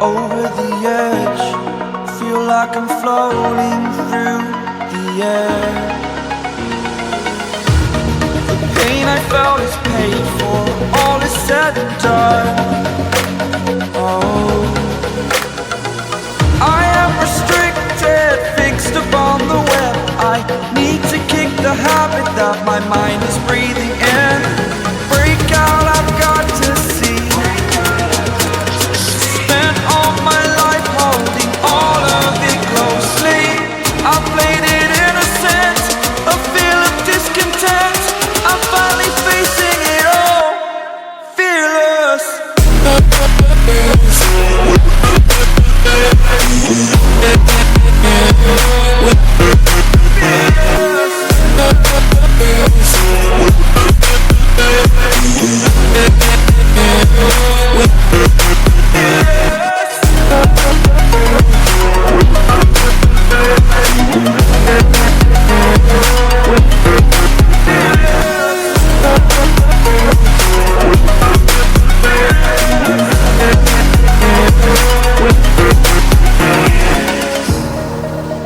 Over the edge, feel like I'm floating through the air. The pain I felt is paid for, all is said and done. Oh, I am restricted, fixed upon the web. I need to kick the habit that my mind is breathing in. Break out, I've got to see. All of it closely, I played it innocent, a feel of discontent. I'm finally facing it all, fearless.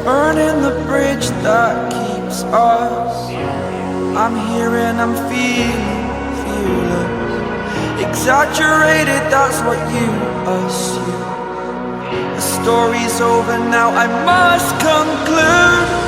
Burning the bridge that keeps us. I'm here and I'm feeling fearless. Exaggerated, that's what you assume. The story's over now, I must conclude.